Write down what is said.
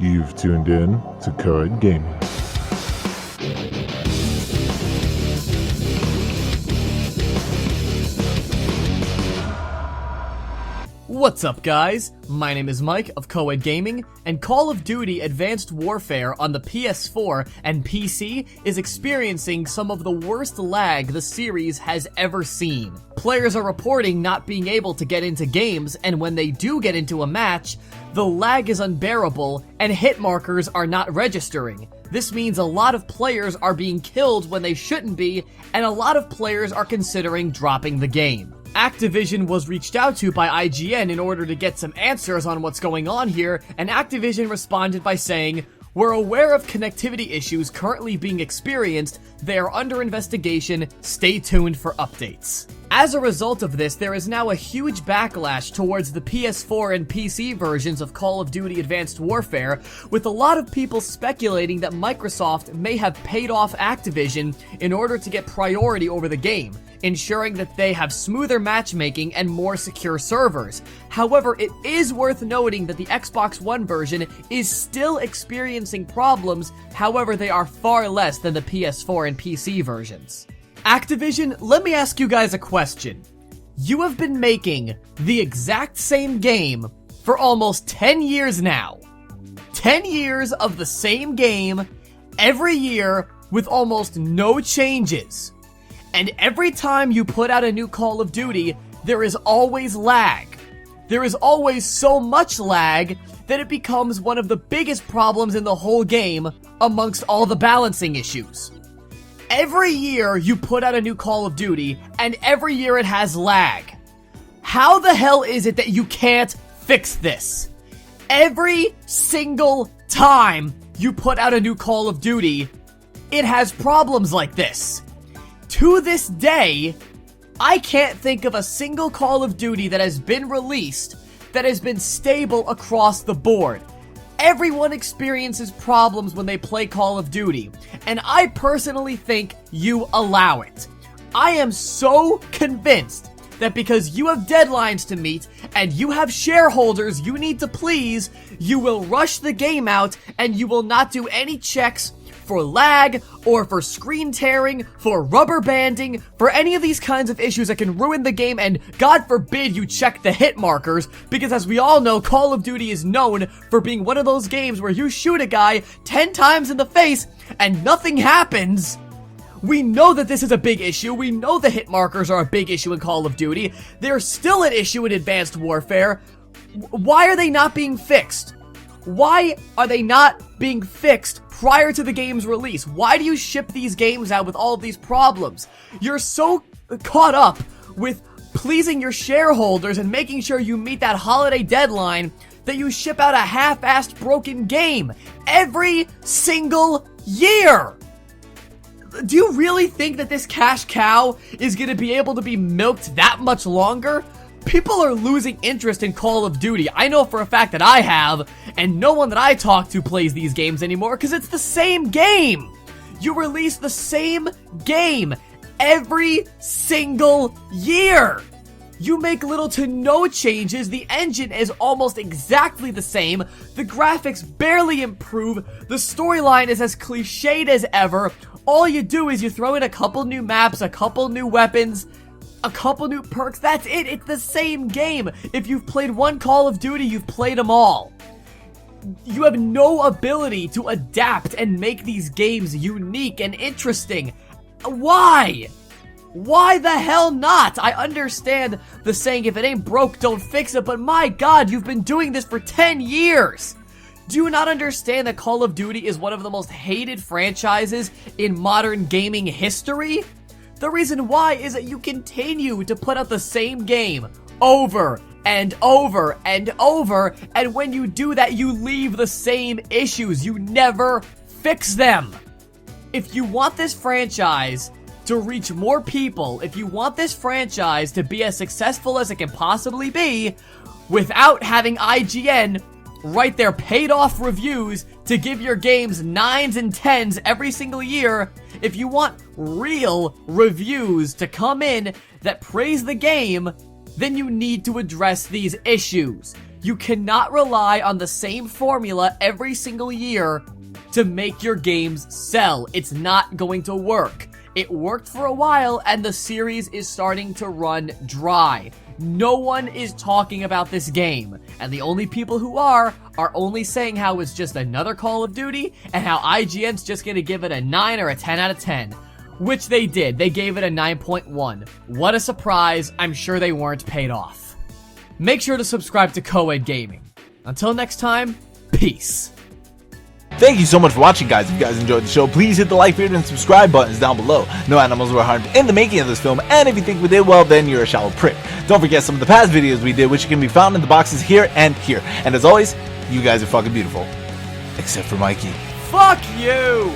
You've tuned in to Co-ed Gaming. What's up, guys? My name is Mike of Co-ed Gaming, and Call of Duty Advanced Warfare on the PS4 and PC is experiencing some of the worst lag the series has ever seen. Players are reporting not being able to get into games, and when they do get into a match, the lag is unbearable and hit markers are not registering. This means a lot of players are being killed when they shouldn't be, and a lot of players are considering dropping the game. Activision was reached out to by IGN in order to get some answers on what's going on here, and Activision responded by saying, "We're aware of connectivity issues currently being experienced. They are under investigation. Stay tuned for updates." As a result of this, there is now a huge backlash towards the PS4 and PC versions of Call of Duty Advanced Warfare, with a lot of people speculating that Microsoft may have paid off Activision in order to get priority over the game, ensuring that they have smoother matchmaking and more secure servers. However, it is worth noting that the Xbox One version is still experiencing problems, however they are far less than the PS4 and PC versions. Activision, let me ask you guys a question. You have been making the exact same game for almost 10 years now. 10 years of the same game, every year, with almost no changes. And every time you put out a new Call of Duty, there is always lag. There is always so much lag that it becomes one of the biggest problems in the whole game amongst all the balancing issues. Every year you put out a new Call of Duty, and every year it has lag. How the hell is it that you can't fix this? Every single time you put out a new Call of Duty, it has problems like this. To this day, I can't think of a single Call of Duty that has been released that has been stable across the board. Everyone experiences problems when they play Call of Duty, and I personally think you allow it. I am so convinced that because you have deadlines to meet and you have shareholders you need to please, you will rush the game out and you will not do any checks for lag, or for screen tearing, for rubber banding, for any of these kinds of issues that can ruin the game, and God forbid you check the hit markers, because as we all know, Call of Duty is known for being one of those games where you shoot a guy 10 times in the face and nothing happens. We know that this is a big issue. We know the hit markers are a big issue in Call of Duty. They're still an issue in Advanced Warfare. Why are they not being fixed? Why are they not being fixed prior to the game's release? Why do you ship these games out with all of these problems? You're so caught up with pleasing your shareholders and making sure you meet that holiday deadline that you ship out a half-assed broken game every single year. Do you really think that this cash cow is going to be able to be milked that much longer? People are losing interest in Call of Duty. I know for a fact that I have, and no one that I talk to plays these games anymore because it's the same game. You release the same game every single year. You make little to no changes. The engine is almost exactly the same. The graphics barely improve. The storyline is as cliched as ever. All you do is you throw in a couple new maps, a couple new weapons, a couple new perks. That's it. It's the same game. If you've played one Call of Duty, you've played them all. You have no ability to adapt and make these games unique and interesting. Why? Why the hell not? I understand the saying, if it ain't broke, don't fix it, but my God, you've been doing this for 10 years. Do you not understand that Call of Duty is one of the most hated franchises in modern gaming history? The reason why is that you continue to put out the same game over and over and over, and when you do that, you leave the same issues. You never fix them. If you want this franchise to reach more people, if you want this franchise to be as successful as it can possibly be, without having IGN write their paid-off reviews to give your games 9s and 10s every single year, if you want real reviews to come in that praise the game, then you need to address these issues. You cannot rely on the same formula every single year to make your games sell. It's not going to work. It worked for a while, and the series is starting to run dry. No one is talking about this game, and the only people who are only saying how it's just another Call of Duty, and how IGN's just gonna give it a 9 or a 10 out of 10. Which they did. They gave it a 9.1. What a surprise. I'm sure they weren't paid off. Make sure to subscribe to Coed Gaming. Until next time, peace. Thank you so much for watching, guys. If you guys enjoyed the show, please hit the like, favorite, and subscribe buttons down below. No animals were harmed in the making of this film, and if you think we did well, then you're a shallow prick. Don't forget some of the past videos we did, which can be found in the boxes here and here. And as always, you guys are fucking beautiful. Except for Mikey. Fuck you!